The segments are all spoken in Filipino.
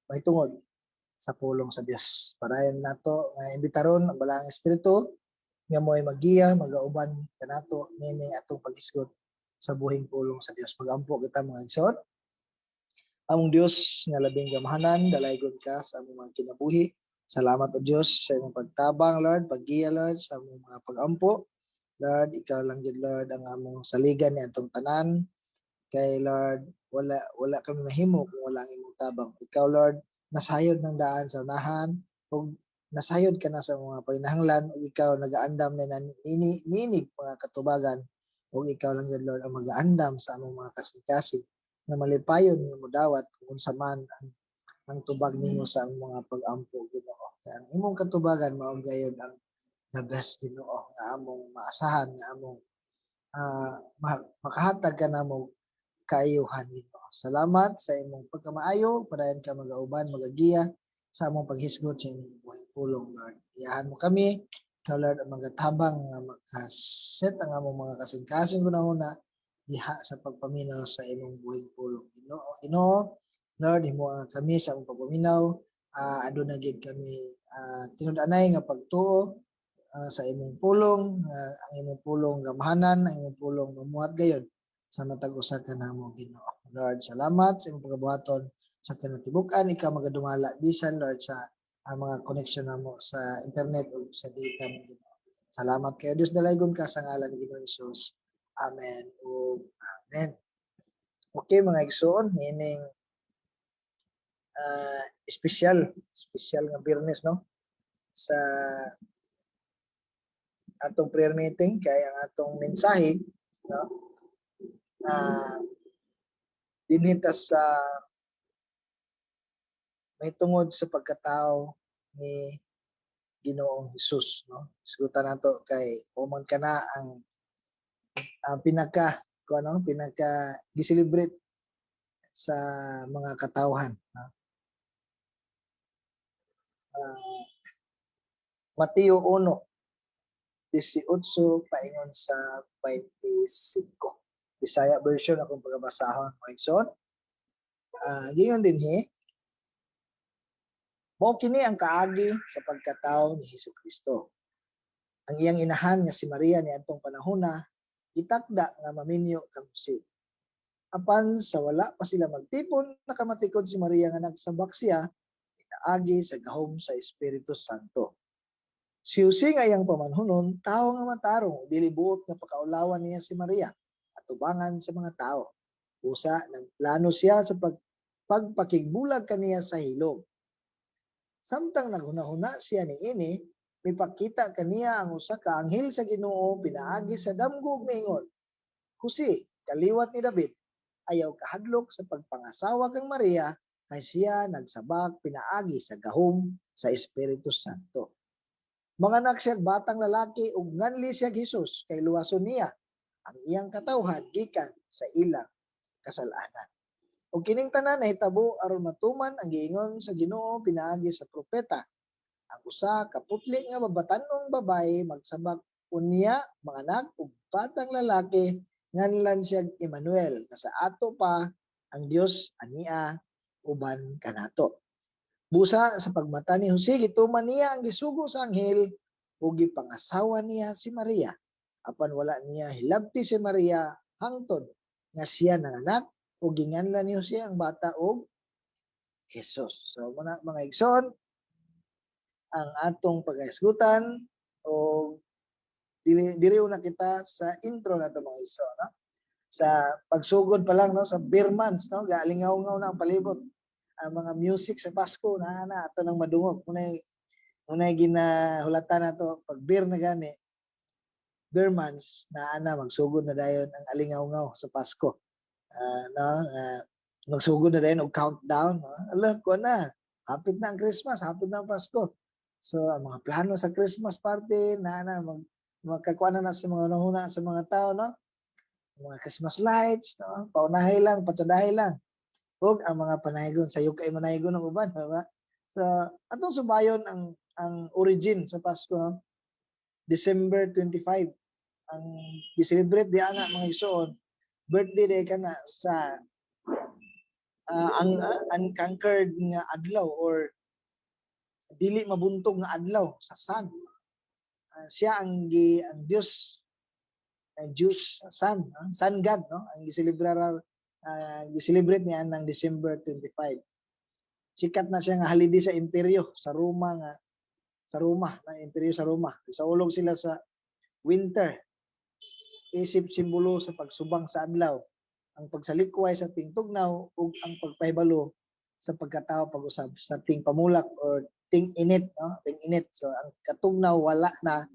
may tungod sa pulong sa Dios. Parayon nato nga imbitaron ang Balaang Espiritu nga mo'y magiya, magauban kanato nini atong pag-isgot sa buhing pulong sa Dios. Magampo kita mga igsoon. Among Dios nga labing gamahanan, dalaygon ka sa among mga kinabuhi. Salamat o Dios sa imong pagtabang, Lord, paggiya, Lord, sa among mga pagampo. Lord, ikaw lang yun, Lord, ang among saligan ni atong tanan. Kay Lord, wala kami mahimo kung wala ang imong tabang. Ikaw, Lord, nasayod ng daan sa unahan, ug nasayod ka na sa mga panginahanglan, ug ikaw nagaandam na ninig mga katubagan, ug ikaw lang yun, Lord, ang mag-aandam sa among mga kasing-kasing na malipayon nga modawat kung unsa man ang tubag nimo sa among mga pag-ampo, Ginoo. Kaya ang imong katubagan mao gayud ang the best, Ginoo, nga among maasahan, nga among makahatag ka namo kaayuhan, Ginoo. Salamat sa imong pagkamaayo, padayon ka magauban, magagiya sa among paghisgot sa imong buhing pulong, Lord. Iyahan mo kami, ikaw, Lord, ang magatabang nga makaset ang among mga kasing-kasing una diha sa pagpaminaw sa imong buhing pulong. Ginoo, Lord, himo kami sa among pagpaminaw, aduna gid kami tinud-anay nga pagtuo sa imong pulong, ang imong pulong gamahanan, ang imong pulong mamuhat gayon sa matag usa ka namo, Ginoo. Lord, salamat sa imong pagabuhaton sa kinatibuk-an, ikaw magadumala bisan, Lord, sa mga connection namo sa internet o sa data mo, Ginoo. Salamat kayo Dios, dalaygon ka sa ngalan ni Ginoong Hesus. Amen o amen. Okay mga igsoon, meaning special nga Biyernes, no, sa atong prayer meeting, kay ang atong mensahe, no, dinhita sa may tungod sa pagkatao ni Ginoong Hesus, no. Isgutan nato kay umon kana ang pinaka gi-celebrate sa mga katawhan, no? Mateo 1:18 paingon sa 25. Bisaya version akong pagabasahon mga igsoon. Giyon dinhi, mao kini ang kaagi sa pagkatao ni Hesukristo. Ang iyang inahan nga si Maria niadtong panahona itakda nga maminyo kang Jose. Apan sa wala pa sila magtipon, nakamatikod si Maria nga nagsabak siya inaagi sa gahom sa Espiritu Santo. Si Jose nga iyang pamanhunon, tao nga matarong, dili buot nga pakaulawan niya si Maria at tubangan sa mga tao. Usa nagplano siya sa pagpakigbulag kaniya sa hilom. Samtang naghunahuna siya niini, mipakita kaniya ang usa ka anghel sa Ginoo pinaagi sa damgog miingon, Jose, kaliwat ni David, ayaw kahadlok sa pagpangasawa kang Maria, kay siya nagsabak pinaagi sa gahom sa Espiritu Santo. Manganak siya batang lalaki ug nganli siya Hesus, kay luwason niya ang iyang katawhan gikan sa ilang kasalanan. Ug kining tanan nahitabo aron matuman ang giingon sa Ginoo pinaagi sa propeta. Ang usa ka putli nga babatan-ong babaye magsabak unya manganak og batang lalaki nganlan siya Emmanuel, nga sa ato pa ang Dios ania uban kanato. Busa sa pagmata ni Jose, gituman niya ang gisugo sa anghel ug gipangasawa niya si Maria. Apan wala niya hilabti si Maria hangtod nga siya nanganak ug ginganlan ni Jose ang bata og Jesus. So mga igsoon, ang atong pagahisgutan o diri una kita sa intro nato mga igsoon, no? Sa pagsugod pa lang, no, sa beer months, no, galingaw-ngaw na ang palibot. Ang mga music sa Pasko na ato nang madungog. Unay ginahulatan nato pag beer na gani, beer months na magsugod na dayon ang alingaw-ngaw sa Pasko. Magsugod na dayon og countdown, no? Ala ko na, hapit na ang Christmas, hapit na ang Pasko. So ang mga plano sa Christmas party magkakuha na sa mga nahuna sa mga tao, no? Mga Christmas lights, no? Paunahay lang, patsadahay lang. Ug ang mga panaygon sayo kay manaygon ng uban, diba? So atong subayon ang origin sa Pasko, no? December 25 ang gi-celebrate di ana mga igsoon, birthday day kana sa ang unconquered nga adlaw or dili mabuntog nga adlaw sa sun. Siya ang Dios, ang Diyos sun, sun god, no? Ang gi-celebrate niya ng December 25. Sikat na siya nga holiday sa imperyo sa Roma na imperyo sa Roma. Sa ulog sila sa winter. Isip simbolo sa pagsubang sa adlaw, ang pagsalikway sa tingtugnaw ug ang pagpahibalo sa pagkatao pag-usab sa ting pamulak or ting init, no? Ting init. So ang katugnaw wala na,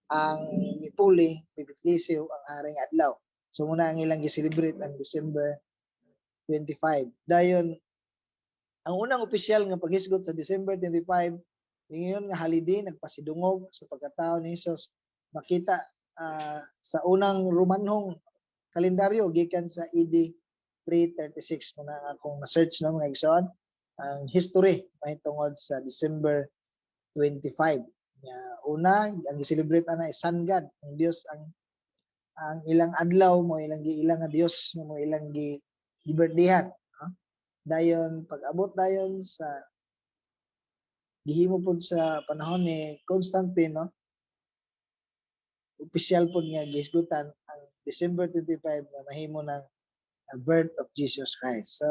ang mipuli bibitlisiw ang haring adlaw. So muna ang ilang gi-celebrate ang December 25. Dayon ang unang opisyal nga paghisgot sa December 25 ngayon nga holiday nagpasidungog sa pagkatao ni Hesus. Makita sa unang Romanhong kalendaryo gikan sa AD 336 muna akong na-search na mga igsoon ang history mahitungod sa December 25. Una ang gi-celebrate ana is Sun God, ang Dios ang ilang adlaw mo ilang giilang nga Dios mo ilang gi-birthdayan. Dayon pag-abot dayon sa gihimo pud sa panahon ni Constantine, no? Opisyal pud nga gihisgutan ang December 25 nga mahimo ng birth of Jesus Christ. So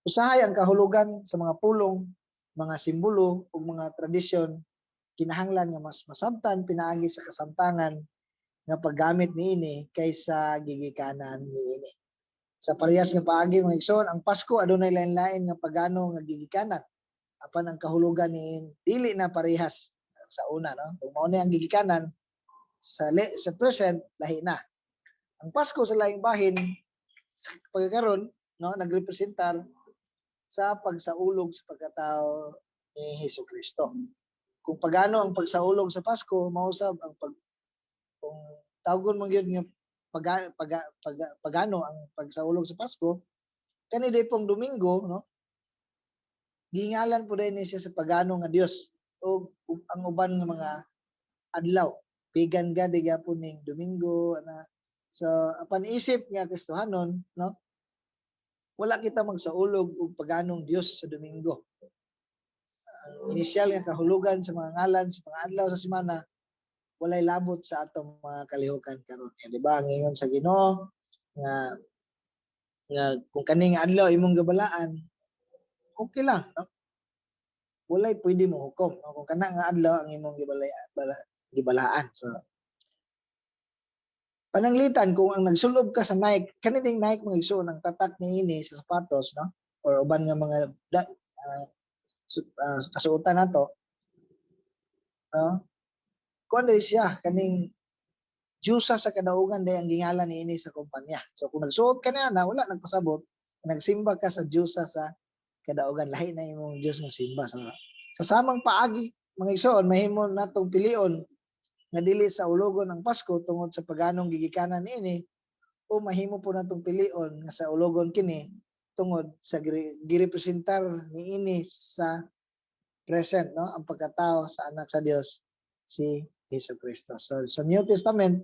usahay ang kahulugan sa mga pulong, mga simbolo ug mga tradisyon kinahanglan nga mas masabtan pinaagi sa kasamtangan nga paggamit niini kaysa gigikanan niini. Sa parehas nga paagi mga igsoon, ang Pasko adunay lain-lain nga pagano nga gigikanan. Apan ang kahulugan ni dili na parehas sa una, no? Kung mao ni ang gigikanan sa present lahi na. Ang Pasko sa laing bahin sa pagkakaron, no, nagrepresentar sa pagsaulog sa pagkatao ni Hesukristo. Kung pagano ang pagsaulog sa Pasko, mausab ang kung tawgon mo gyud nga pagano ang pagsaulog sa Pasko, kani day pong Domingo, no? Gingalan po din siya sa pagano nga Dios o ang uban nga mga adlaw. Pagan god gyapon ning Domingo ana. So apan isip nga Kristohanon, no? Wala kita magsaulog og paganong Dios sa Domingo. Ang inisyal nga kahulugan sa mga ngalan sa mga adlaw sa semana walay labot sa atong mga kalihukan karon. Di ba ngayon sa Ginoo nga kung kaning adlaw imong gabalaan, okay lang, no? Walay pwede mo hukom, no? Kung kana nga adlaw ang imong gibalaan. So pananglitan kung ang nagsulob ka sa Nike, kanining Nike mga igsoon ang tatak niini sa sapatos, no? Or uban nga mga kasuotan nato, no? Kuan siya kaning Diyosa sa kadaugan day ang gingalan niini sa kumpanya. So kung nagsuot ka na wala nagpasabot, nagsimba ka sa Diyosa sa kadaugan, lahi na imong Dios nga simba. So, sa samang paagi mga igsoon mahimo natong pilion nga dili sa ulogon ang Pasko tungod sa paganong gigikanan niini o mahimo po natong pilion nga sa ulogon kini tungod sa girepresentar niini sa present, no, ang pagkatao sa anak sa Dios si Hesukristo. So sa New Testament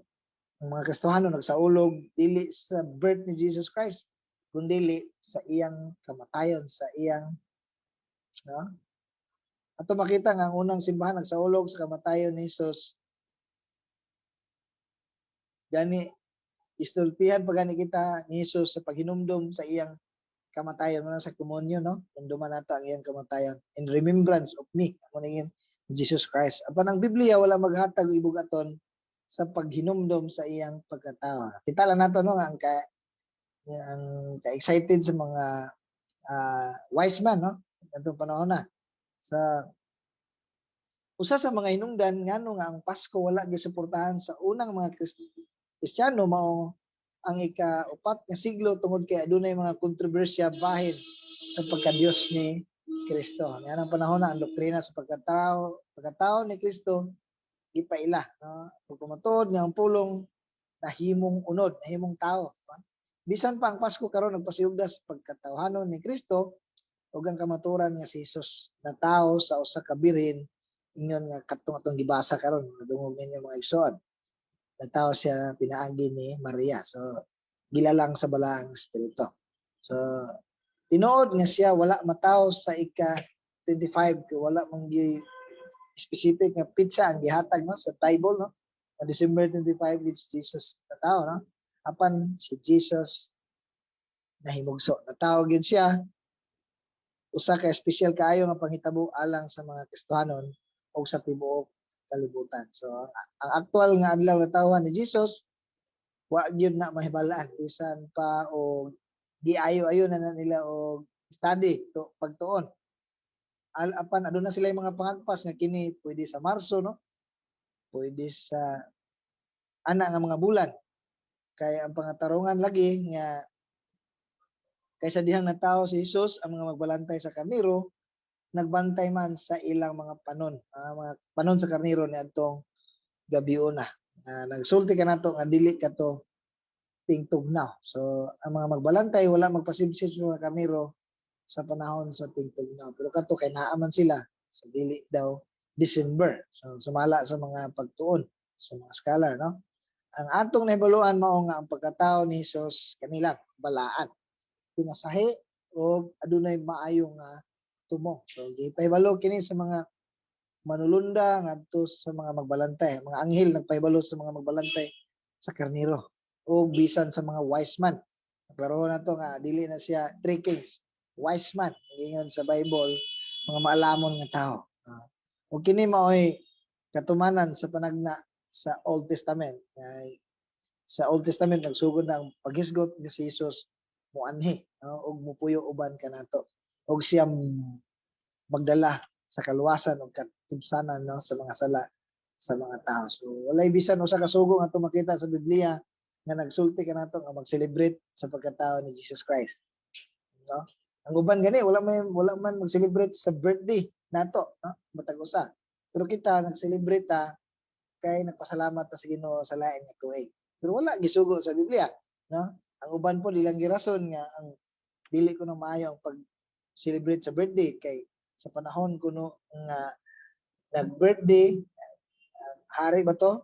ang mga Kristohano nagsaulog dili sa birth ni Jesus Christ kundi sa iyang kamatayon, sa iyang, no? Ato makita nga ang unang simbahan nagsaulog sa kamatayon ni Jesus. Gani istultihan pa gani kita ni Jesus sa paghinumdum sa iyang kamatayon mo sa komunyo, no? Hinumduman nato ang iyang kamatayon in remembrance of me, amo ning Jesus Christ. Apan ang Biblia wala maghatag ibugaton sa paghinumdum sa iyang pagkatao. Kita lang nato no nga ang ka-excited sa mga wise man, no? Atong panahon na. Sa usa sa mga hinungdan ngano nga ang Pasko wala gisuportahan sa unang mga Kristiyano mao ang ika-4 nga siglo tungod kay adunay mga kontrobersya bahin sa pagka-Dios ni Kristo. Nga ang panahon na ang doktrina sa pagkatao ni Kristo gipaila, no? Pagpamatud nga ang pulong nahimong unod, nahimong tao. Bisan pa ang Pasko karon nagpasiyugda sa pagkatawhanon ni Kristo ug ang kamaturan nga si Jesus na tao sa usa ka birhen ingon nga katong gibasa karon nadungog ninyo mga igsoon. Na tao siya pinaagi ni Maria. So gilalang sa balaang espiritu. So tinuod nga siya wala mataw sa ika-25 kay wala man specific nga pizza ang gihatag no sa Bible no. On December 25 it's Jesus natawo no. Apan si Jesus nahimugso. Natawag yun siya usa ka espesyal kaayo nga panghitabo alang sa mga Kristohanon o sa tibuok kalibutan. So ang aktual nga adlaw natawhan ni Jesus wa gyud na mahibalaan bisan pa o giayo-ayo na nila og study to pagtuon. Apan aduna sila yung mga pangagpas nga kini pwede sa Marso no. Pwede sa ana nga mga bulan. Kay ang pangatarungan lagi nga kaysa dihang natawo si Jesus ang mga magbalantay sa karniro nagbantay man sa ilang mga panon mga panon sa karniro ni adtong gabiuna nagsulti ka nato nga dili ka to tingtugnaw so ang mga magbalantay wala magpasibsib sa mga karniro sa panahon sa tingtugnaw pero kato kay naa man sila so dili daw December so sumala sa mga pagtuon sa mga scholar no ang atong nahibaluan mao nga ang pagkatao ni Jesus kanila balaan pinasahi o adunay maayo nga tumo. So gipahibalo kini sa mga manulunda ngadto sa mga magbalantay, mga anghel nagpahibalo sa mga magbalantay sa karniro o bisan sa mga wise man. Klaro na to nga dili na siya three kings, wise man ingon sa Bible mga maalamon nga tao. O kini maoy katumanan sa panagna sa Old Testament. Sa Old Testament nagsugod na ang paghisgot ni si Jesus muanhi og mupuyo uban kanato og siya magdala sa kaluwasan ug katubsanan no sa mga sala sa mga tao. So walay bisan usa ka sugo nga makita sa Biblia nga nagsulti kanato nga mag-celebrate sa pagkatao ni Jesus Christ. No? Ang uban gani wala man mag-celebrate sa birthday nato, no? Matag usa. Pero kita nag-celebrate kay nagpasalamat ta sa Ginoo sa lain nga tuig. Pero wala gisugo sa Biblia, no? Ang uban po dilang girason nga ang dili ko na maayo ang pag-celebrate sa birthday kay sa panahon kuno nga nag-birthday hari ba to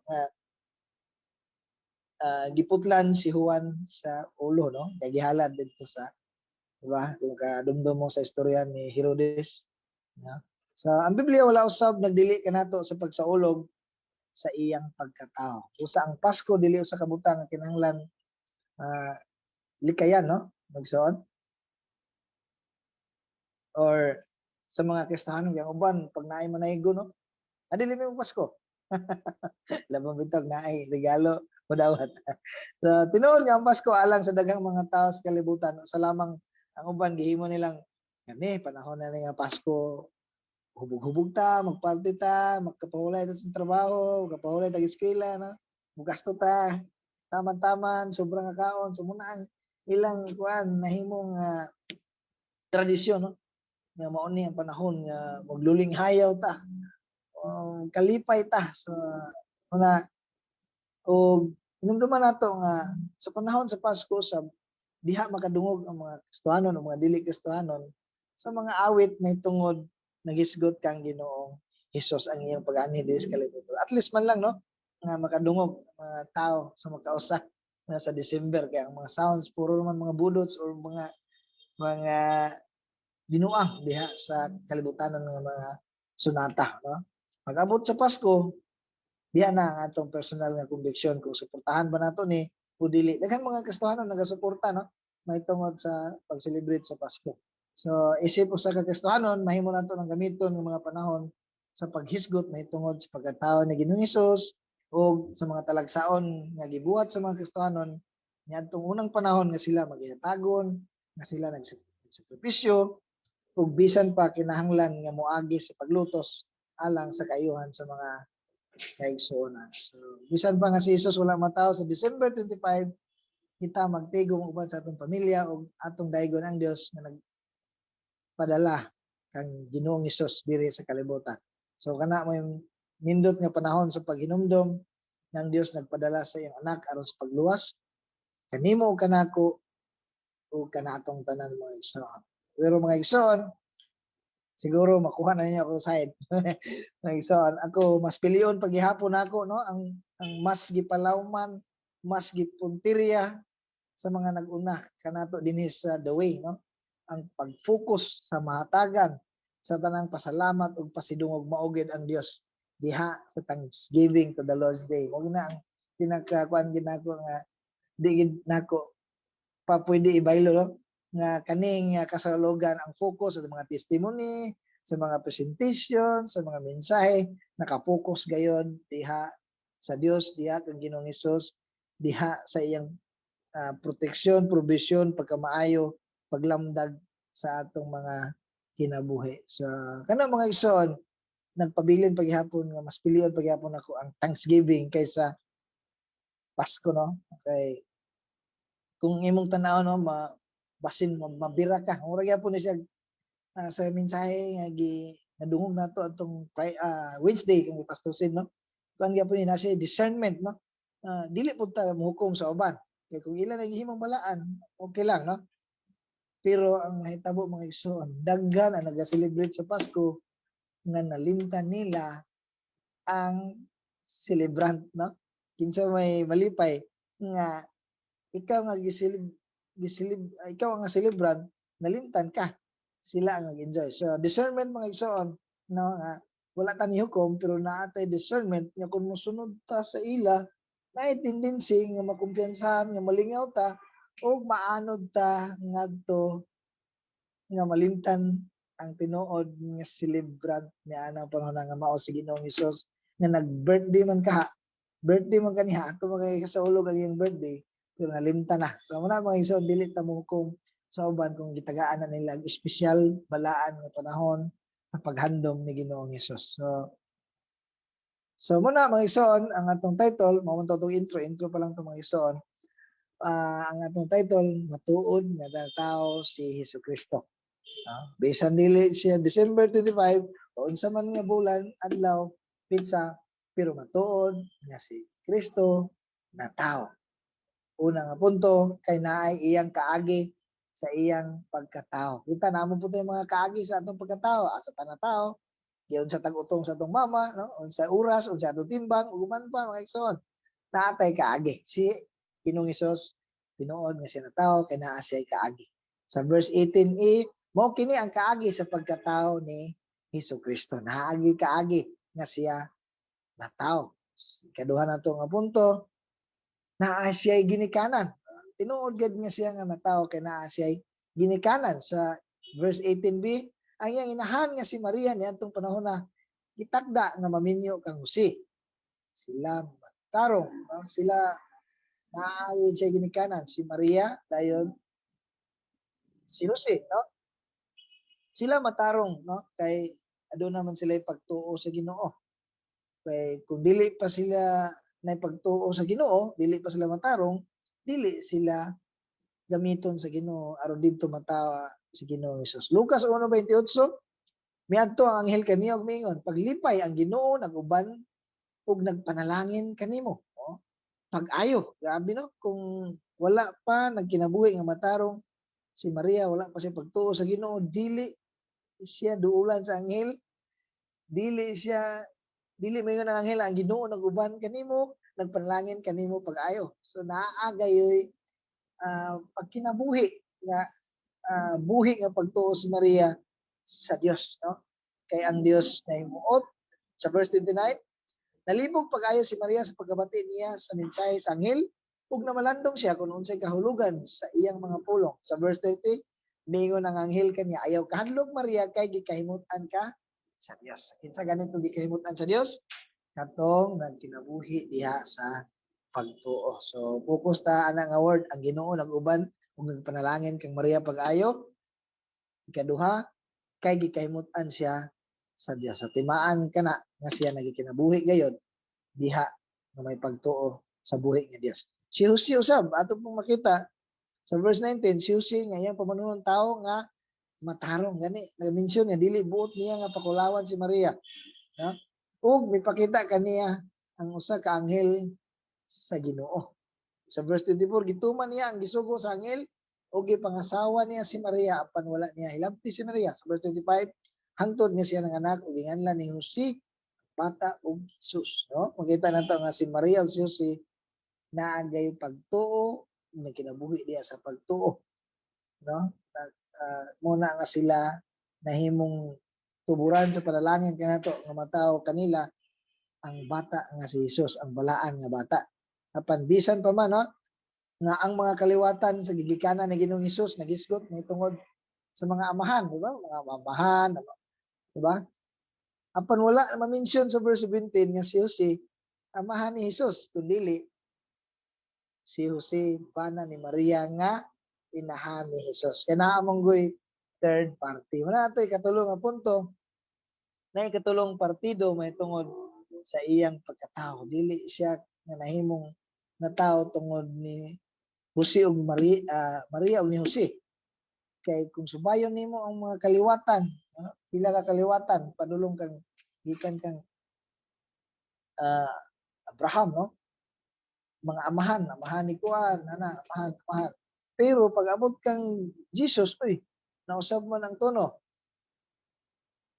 giputlan si Juan sa ulo no kay gihalad dito sa diba kung kadumdum mo sa istorya ni Herodes no? So ang Biblia wala usab nagdili kanato sa pagsaulog sa iyang pagkatao. Usa ang Pasko dili usa ka butang nga kinahanglan likayan no magsuon or sa mga Kristohanon yang uban pag naay manaygo no adili mo Pasko labang bitog naay regalo madawat so tinuod nga ang Pasko alang sa daghang mga tao sa kalibutan sa lamang ang uban gihimo nilang kami panahon na nga Pasko hubog-hubog ta magparty ta magkapahulay ta sa trabaho magkapahulay ta eskwela no mugasto ta taman-taman sobrang kaon so muna ang ilang kuan nahimong tradisyon no nga mao ni ang panahon nga magluling hayaw ta kalipay ta so una og hinumduman nato nga sa panahon sa Pasko sa diha makadungog ang mga Kristohanon o mga dili Kristohanon sa mga awit may tungod nagisgot kang Ginoong Hesus ang iyang pag-ani diri sa kalibutan at least man lang no nga makadungog mga tao sa magkausa na sa December kaya ang mga sounds puro naman mga budots or mga binuang diha sa kalibutanan ng mga sunata no pag-abot sa Pasko diha na ang atong personal nga conviction kung suportahan ba nato ni o dili daghan mga Kristohanon nagasuporta no may tungod sa pag-celebrate sa Pasko so isip usa ka Kristohanon mahimo nato ng gamiton ng mga panahon sa paghisgot may tungod sa pagkatao ni Ginoong Hesus o sa mga talagsaon nga gibuhat sa mga Kristohanon niadtong unang panahon nga sila magihatagon nga sila nagsakripisyo ug bisan pa kinahanglan nga moagi sa paglutos alang sa kaayuhan sa mga kaigsuonan. So bisan pa nga si Jesus wala matawo sa December 25 kita magtigom uban sa atong pamilya ug atong daygon ang Dios nga nagpadala kang Ginoong Hesus diri sa kalibutan. So kana mo yung nindot nga panahon sa paghinumdom ng Dios nagpadala sa iyang anak aron sa pagluwas kanimo ug kanako ug kanatong tanan mga igsoon. Pero mga igsoon siguro makuha na niyo ako side. Mga igsoon ako mas pilion paghihapon nako no ang mas gipalawman mas gipuntirya sa mga nag-una kanato dinhi sa the way no ang pag-focus sa mahatagan sa tanang pasalamat ug pasidungog maugid ang Dios diha sa Thanksgiving to the Lord's Day. Mo gina ang pinakakuan ginako nga di gid nako pa pwede ibaylo no? Nga kaning kasalugan ang focus sa mga testimony, sa mga presentation, sa mga mensahe, nakapokus gayon diha sa Dios, diha kang Ginoong Hesus, diha sa iyang proteksyon, provision, pagkamaayo, paglamdag sa atong mga kinabuhi. So, kana mga igsoon, nagpabilin paghihapon nga mas pilion paghihapon ako ang Thanksgiving kaysa Pasko no. Kay kung imong tan-aw no, basin mabira ka. Mura gyapon ni siya sa mensahe nga nadungog nato atong Wednesday kung ipastusin no. Kuan gyapon ni nasa discernment no. Dili pud ta mohukom sa uban. Kay kung ila naghihimong balaan, okay lang no. Pero ang nahitabo mga igsoon, daghan ang naga-celebrate sa Pasko nga nalimtan nila ang celebrant no. Kinsa may malipay nga ikaw nga ikaw ang celebrant, nalimtan ka. Sila ang nag-enjoy. So discernment mga igsoon no nga wala ta ni hukom pero naatay discernment nga kung mosunod ta sa ila may tendency nga makumpiyansahan nga malingaw ta o maanod ta ngadto nga malimtan ang tinuod nga celebrant niya anang panahon nga mao si Ginoong Hesus nga nag-birthday man ka. Birthday man kaniha ato mga kasaulog ang iyong birthday pero nalimtan na. So muna mga igsoon dili ta mo kung sa uban kung gitagaan na nila espesyal balaan nga panahon ang paghandom ni Ginoong Hesus. So muna mga igsoon ang atong title mao man tong intro pa lang to mga igsoon. Ang atong title matuod nga tawo si Hesukristo. Bisan dili siya December 25 o unsa man nga bulan adlaw pizza pero matuod nga si Kristo na tao. Una nga punto kay naay iyang kaagi sa iyang pagkatao. Kita namo po yung mga kaagi sa atong pagkatao, asa tanang tao, giyon sa tag-utong sa atong mama, no? Unsa oras, unsa atong timbang, uguman pa mga igsoon. Naatay kaagi. Si Ginoong Hesus tinuod nga siya na tao kay naa siya kaagi. Sa verse 18a, mao kini ang kaagi sa pagkatao ni Hesukristo. Naagi kaagi nga siya na tao. Ikaduha nato nga punto, naa siya ginikanan. Tinuod gad nga siya nga na tao kay naa siya ginikanan. Sa verse 18b, ang iyang inahan nga si Maria niadtong panahon na gitakda nga maminyo kang Jose. Sila matarong, no? Sila naayon siya ginikanan si Maria dayon si Jose, no? Sila matarong no kay aduna man sila pagtuo sa Ginoo. Kay kung dili pa sila na pagtuo sa Ginoo, dili pa sila matarong, dili sila gamiton sa Ginoo aron didto matawa si Ginoong Hesus. Lucas 1:28, miadto ang anghel kaniya og mingon, paglipay ang Ginoo naguban ug nagpanalangin kanimo. No? Pag-ayo, grabe no, kung wala pa nagkinabuhi nga matarong si Maria, wala pa siya pagtuo sa Ginoo, dili siya duulan sa anghel, dili mayon ang anghel ang Ginoo naguban kanimo, nagpanalangin kanimo pag-ayo. So naagayoy pagkinabuhi nga buhi nga pagtuo si Maria sa Dios, no? Kay ang Dios na himuot sa verse 29, nalibog pag-ayo si Maria sa pagkabati niya sa mensahe sa anghel ug namalandong siya kung unsay kahulugan sa iyang mga pulong. Sa verse 30, mingon ang anghel kaniya, ayaw kahadlok Maria kay gikahimutan ka sa Dios. Kinsa ganito gikahimutan sa Dios? Katong nagkinabuhi diha sa pagtuo. So focus ta ana nga word ang Ginoo nag-uban ug nagpanalangin kang Maria pag-ayo. Ikaduha, kay gikahimutan siya sa Dios. So timaan kana nga siya nagikinabuhi gayod diha nga may pagtuo sa buhi nga Dios. Si Jose usab ato pong makita sa verse 19, si Jose nga iyang pamanunon tao nga matarong gani nag-mention nga dili buot niya nga pakulawan si Maria, no? Ug mipakita kaniya ang usa ka anghel sa Ginoo. Sa verse 24, gituman niya ang gisugo sa anghel o gipangasawa niya si Maria apan wala niya hilabti si Maria. Sa verse 25, hangtod niya siya ng anak ug ginganlan ni Jose bata ug Jesus, no? Makita nato nga si Maria ug si Jose naagay pagtuo, nagkinabuhi diya sa pagtuo, no? muna nga sila nahimong tuburan sa panalangin kanato nga mataw kanila ang bata nga si Jesus, ang balaan nga bata. Apan bisan pa man nga ang mga kaliwatan sa gigikanan ni Ginoong Hesus nagisgot tungod sa mga amahan, di ba? Mga amahan, di ba? Apan wala ma-mention sa verse 17 nga si Jose amahan ni Jesus, kundi si Jose bana ni Maria nga inahan ni Jesus. Kaya naamonggoy third party. Wala ito'y katulong nga punto na ikatulong partido may tungod sa iyang pagkatao. Dili siya nga nahimong na tao tungod ni Jose ug Maria ug ni Jose. Kay kung subayon nimo ang mga kaliwatan, pila ka kaliwatan, padulong kang gikan kang Abraham, no? Mga amahan ni Kuan, amahan. Pero pag abot kang Jesus, nausab man ang tono.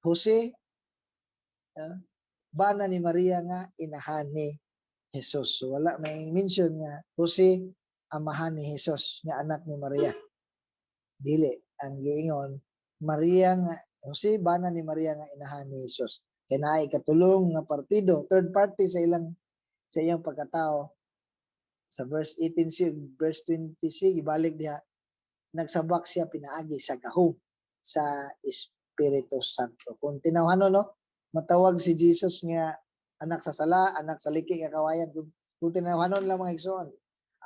Jose, bana ni Maria nga inahan ni Jesus. So, wala may mention nga Jose amahan ni Jesus nga anak ni Maria. Dili ang giingon Maria nga Jose bana ni Maria nga inahan ni Jesus. Kaya naay katulong nga partido, third party sa iyang pagkatao. Sa verse 18 verse 26 ibalik diha nagsabak siya pinaagi sa gahom sa Espiritu Santo. Kung tinawhanon matawag si Jesus nga anak sa sala, anak sa liki nga kawayan. Kung tinawhanon lang mga igsoon,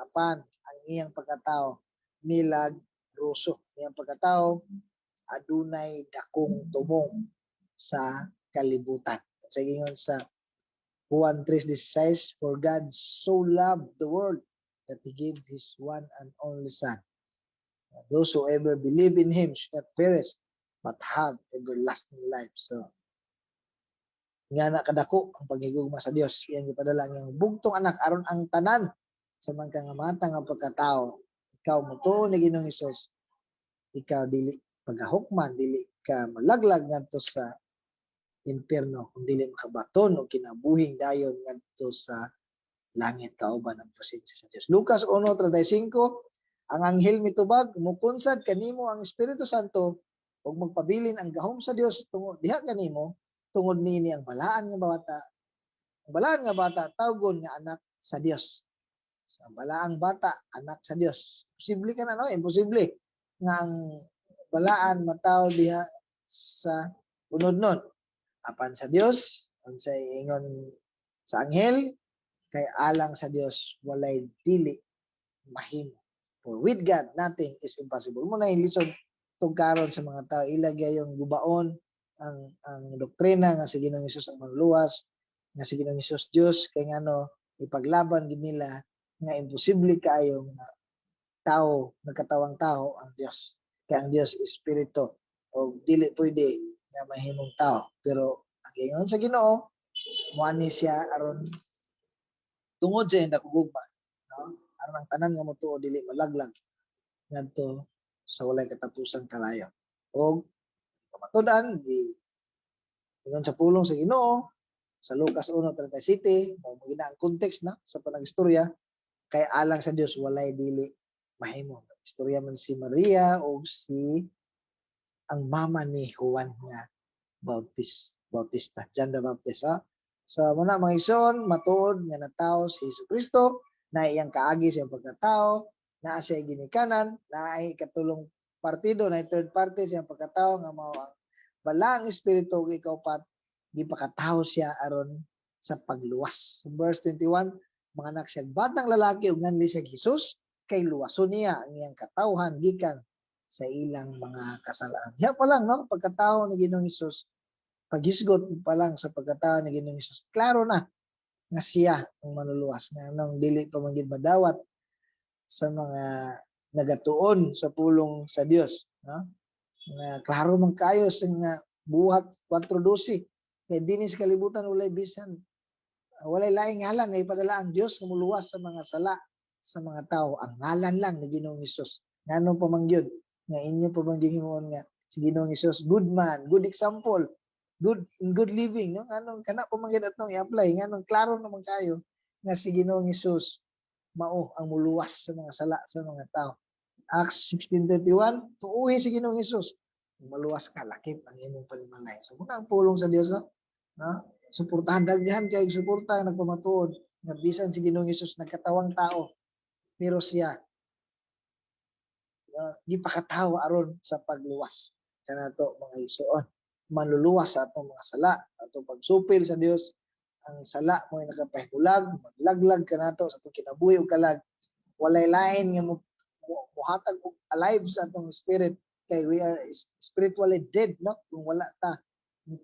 apan ang iyang pagkatao milagroso. Iyang pagkatao adunay dakong tumong sa kalibutan. Sa gingon sa Juan 3:16, for God so loved the world that He gave His one and only Son. Those who ever believe in Him should not perish, but have everlasting life. So, nga na kadako ang pagigugma sa Dios. Iyang gipadala ang bugtong anak aron ang tanan sa mga nga mata nga pagkatao. Ikaw mutuo ni Ginoong Hesus. Ikaw dili pagahukman, dili ka malaglag ngadto sa impierno, kung dili makabaton o kinabuhing dayon ngadto sa langit kauban ang presensya sa Dios. Lucas 1:35, ang anghel mitubag, mukunsad kanimo ang Espiritu Santo ug magpabilin ang gahom sa Dios tungod diha kanimo tungod niini ang balaan nga bata. Ang balaan nga bata tawgon nga anak sa Dios. So, ang balaang bata anak sa Dios. Posible ka na imposible nga ang balaan mataw diha sa unod-non. Apan sa Dios, unsay ingon sa anghel, kay alang sa Dios walay dili mahimo. For with God nothing is impossible. Mo na ilisod tugkaron sa mga tao ilagay yung gubaon ang doktrina nga si Ginoong Hesus ang manluwas, nga si Ginoong Hesus Dios kay ngano ipaglaban gid nila nga imposible kaayo nga tao nagkatawang tao ang Dios. Kay ang Dios espiritu o dili pwede nga mahimong tao. Pero ang ingon sa Ginoo, muani siya aron tungod sa nakugugma, aron ang tanan nga motuo dili malaglag ngadto sa walay katapusang kalayo. Og kamatudan di ingon sa pulong sa Ginoo sa Lucas 1:37, mo gina ang context na sa panagistorya kay alang sa Dios walay dili mahimo. Istorya man si Maria o si ang mama ni Juan nga Bautista, John the Baptist. So muna mga igsoon, matuod nga natawo si Jesucristo, na iyang kaagi sa pagkatao, na siya ginikanan, na ay katulong partido, na third party sa pagkatao nga mao ang balang espiritu ug ikaw pat gipakatawo siya aron sa pagluwas. Verse 21, mga anak siya batang lalaki ug nganli siya Jesus, kay luwason niya ang iyang katawhan gikan sa ilang mga kasalanan. Diya pa lang pagkatao ni Ginoong Hesus, paghisgot pa lang sa pagkatao ni Ginoong Hesus, klaro na nga siya ang manluluwas nga nang dili pa man gid madawat sa mga nagatuon sa pulong sa Dios, nga klaro man kayo sa nga buhat 4:12 kay dinhi sa kalibutan walay bisan walay laing ngalan nga ipadala ang Dios nga muluwas sa mga sala sa mga tao, ang ngalan lang ni Ginoong Hesus. Ngano pa man gyud nga inyo pa man gihimon nga si Ginoong Hesus good man, good example, good living, nganong kana pa man gyud atong i-apply, nganong klaro naman kayo nga si Ginoong Hesus mao ang muluwas sa mga sala sa mga tao. Acts 16:31, tuuhi si Ginoong Hesus. Maluwas ka, lakip ang imong panimalay. So, muna ang pulong sa Dios, no? Suportahan, daghan kay suporta nagpamatuod nga bisan si Ginoong Hesus nagkatawang tao, pero siya gipakatawo aron sa pagluwas kanato mga igsoon. Manluluwas sa atong mga sala, atong pagsupil sa Dios. Ang sala mo nakapahimulag, maglaglag kanato sa atong kinabuhi ug kalag. Walay lain nga muhatag og alive sa atong spirit kay we are spiritually dead, no? Kung wala ta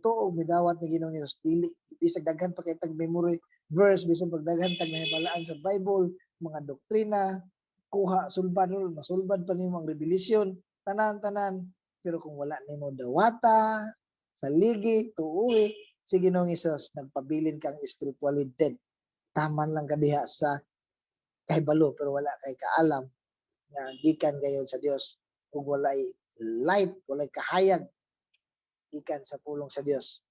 tuog midawat ni Ginoong Hesus, dili bisag daghan pa kay tag memory verse, bisag pagdaghan tag nahibalaan sa Bible, mga doktrina, kuha sulbad masulbad pa nimo ang revelation, tanan-tanan, pero kung wala nimo dawata sa ligi tuuhi si Ginoong Hesus, nagpabilin kang spiritually dead. Taman lang ka diha sa kahibalo pero wala kay kaalam nga gikan gayon sa Dios, ug walay light, walay kahayag gikan sa pulong sa Dios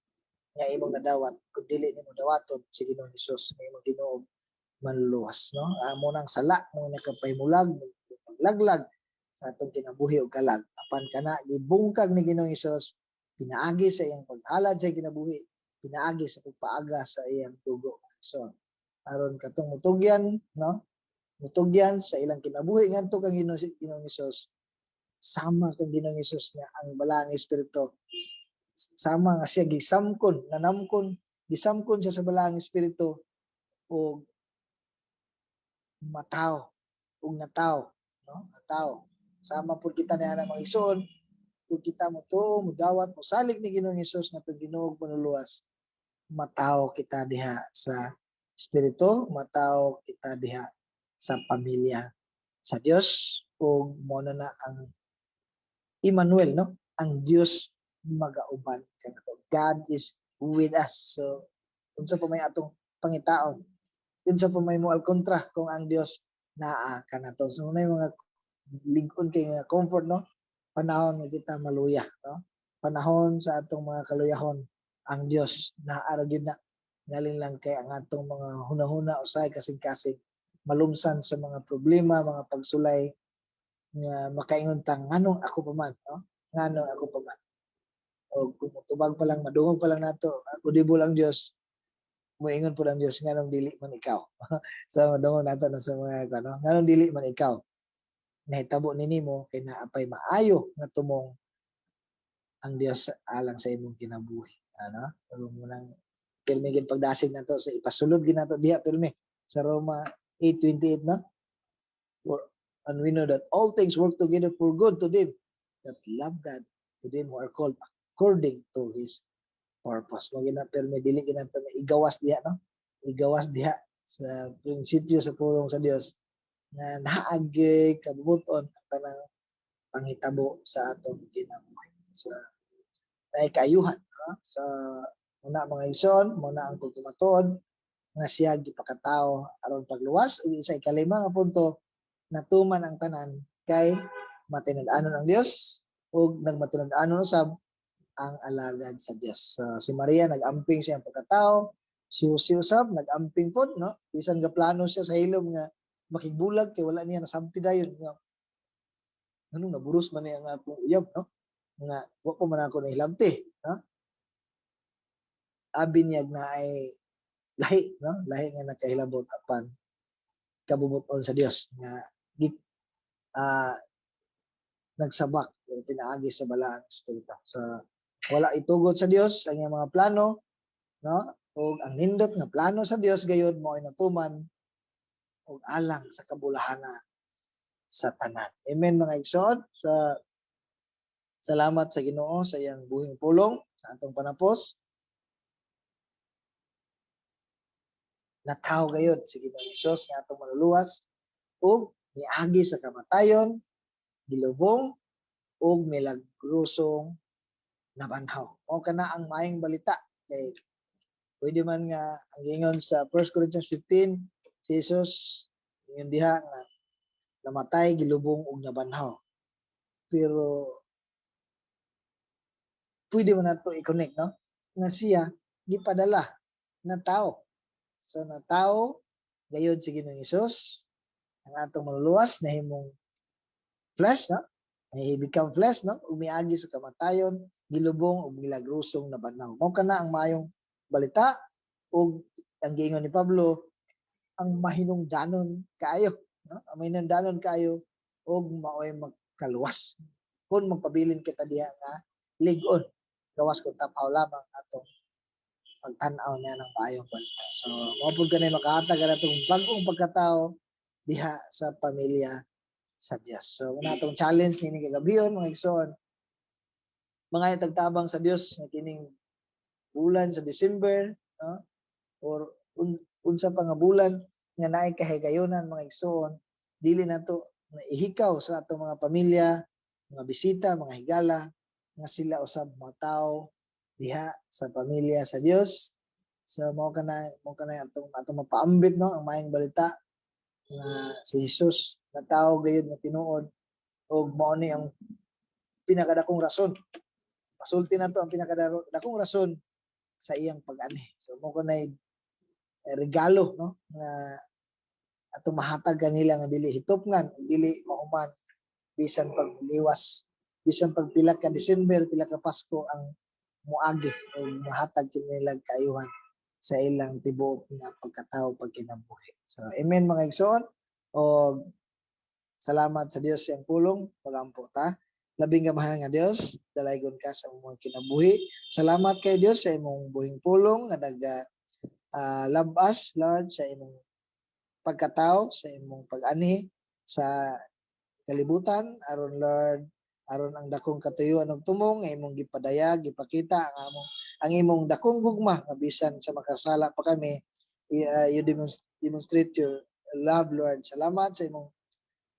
nga imong nadawat kung dili nimo dawaton si Ginoong Hesus nga imong Ginoo manluwas, no? Amo nang sala mo nakapahimulag, paglaglag sa atong kinabuhi ug kalag. Apan kana gibungkag ni Ginoong Hesus, pinaagi sa iyang paghalad sa kinabuhi, pinaagi sa pagpaaga sa iyang dugo. So, aron katong mutugyan, no? Mutugyan sa ilang kinabuhi ngadto kang Ginoong Hesus, sama kang Ginoong Hesus nga ang balaang espiritu, sama nga siya gisamkon, nanamkon, gisamkon siya sa balaang espiritu o mataw ug nataw, no? Nataw. Sama pud kita niya mga igsoon, kung kita mo tuo, mudawat, mosalig ni Ginoong Hesus nga itong Ginoo panuluwas, mataw kita diha sa espiritu, mataw kita diha sa pamilya sa Dios, ug mo na ang Emmanuel, no? Ang Dios magauban kanato. God is with us. So, unsa pa may atong pangitaon, unsa pa may moal kontra kung ang Dios naa kanato. So, may mga ligon kay nga comfort, no? Panahon nga kita maluya, no? Panahon sa atong mga kaluyahon, ang Dios naa ra gyud na. Galing lang kay ang atong mga hunahuna usay kasing-kasing malumsan sa mga problema, mga pagsulay nga makaingon tang nganong ako pa man, no? Nganong ako pa man. O kung tubag pa lang, madungog pa lang nato, ako di lang Dios, moingon po lang Dios nganong dili man ikaw. So madungog nato na sa mga ano, nganong dili man ikaw. Nahitabo ninimo kay naapay maayo nga tumong ang Dios alang sa imong kinabuhi. Ano? Munang pirmi gid pagdasig nato sa ipasulod gid nato diha pirmi sa Roma 8:28, no? And we know that all things work together for good to them that love God, to them who are called according to His purpose. Mo gina permi dili ginato na igawas diha, no? Igawas diha sa prinsipyo sa pulong sa Dios nga naagi kabubuton ang tanang panghitabo sa atong kinabuhi. So, naikayuhan, no? Sa muna mga igsoon, muna ang pagtumatod nga siya gipakatao aron pagluwas ug isa ikalima nga punto, natuman ang tanan kay matinud-anon ang Dios ug nagmatinud-anon usab ang alagad sa Dios. So, si Maria nag-amping siya ang pagkatao, si Jose usab nag-amping pod, no? Bisan ga plano siya sa hilom nga makigbulag kay wala niya nasabti dayon nga anong naburos man niya nga akong uyab, no? Nga wa pa man ako nahilabti, no? Abi niya na ay lahi, no? Lahi nga nakahilabot apan kabubuton sa Dios nga nagsabak pinaagi sa balaang espiritu. So wala itugot sa Dios ang iyang mga plano, no? Ug ang nindot nga plano sa Dios gayud mao ay natuman ug alang sa kabulahanan sa tanan. Amen mga igsoon. So salamat sa Ginoo sa iyang buhing pulong sa atong panapos. Nataw gayud si Ginoong Hesus nga atong maluluwas ug miagi sa kamatayon, gilubong ug milagrosong nabanhaw. Mao kana ang maayong balita kay pwede man nga ang gingon sa 1 Corinthians 15 si Jesus ingon diha nga namatay, gilubong ug nabanhaw. Pero pwede man nato i-connect, no? Nga siya gipadala na tao. So na tao gayud si Ginoong Hesus ang atong maluluwas nahimong flesh, no? He become flesh, no? Umiagi sa kamatayon, gilubong ug milagrosong nabanaw. Mao kana ang mayong balita ug ang giingon ni Pablo ang mahinungdanon kaayo, no? Ang mahinungdanon kaayo ug maoy magkaluwas. Kung magpabilin kita diha nga lig-on, gawas ko tapaw lamang atong pagtan-aw niya ng maayong balita. So, mao pud kanay makahatag atong bag-ong pagkatao diha sa pamilya sa Dios. So, muna atong challenge nini kagabion mga igsoon. Mga tagtabang sa Dios nga kining bulan sa December, no? Or unsa pa nga bulan nga naay kahigayonan mga igsoon, dili nato na ihikaw sa atong mga pamilya, mga bisita, mga higala nga sila usab mga tao diha sa pamilya sa Dios. So mao kanay atong mapaambit, no, ang maayong balita nga si Jesus na tao gayud nga tinuod ug mao ni ang pinakadakong rason. Pasulti nato ang pinakadakong rason sa iyang pag-ani. So mao kanay regalo, no, nga atong mahatag kanila nga dili hitopngan, dili mahuman bisan pagliwas, bisan pagpila ka December, pila ka Pasko ang muagi o mahatag kinila kaayuhan sa ilang tibuok nga pagkatao pagkinabuhi. So amen mga igsoon, o salamat sa Dios siyang pulong pagampo ta. Labing gamahal nga Dios, dalaygon ka sa imong kinabuhi. Salamat kay Dios sa imong buhing pulong nga love us, Lord, sa imong pagkatao, sa imong pag-ani sa kalibutan, aron Lord, aron ang dakong katuyuan ug tumong nga imong gipadayag, gipakita ang imong dakong gugma nga bisan sa makasala pa kami, you demonstrate your love, Lord. Salamat sa imong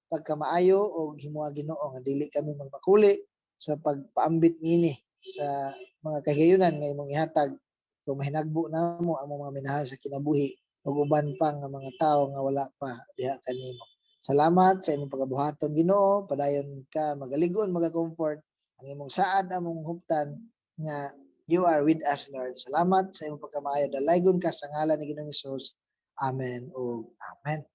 pagkamaayo o himuha Ginoo nga dili kami magmakuli sa pagpaambit niini sa mga kahigayunan nga imong ihatag kung mahinagbo namo ang mga minahal sa kinabuhi ug uban pa nga mga tawo nga wala pa diha kanimo. Salamat sa imong pagabuhaton Ginoo, padayon ka magalig-on, maga-comfort ang imong saad among huptan nga you are with us, Lord. Salamat sa imong pagkamaayo, dalaygon ka sa ngalan ni Ginoong Hesus. Amen o amen.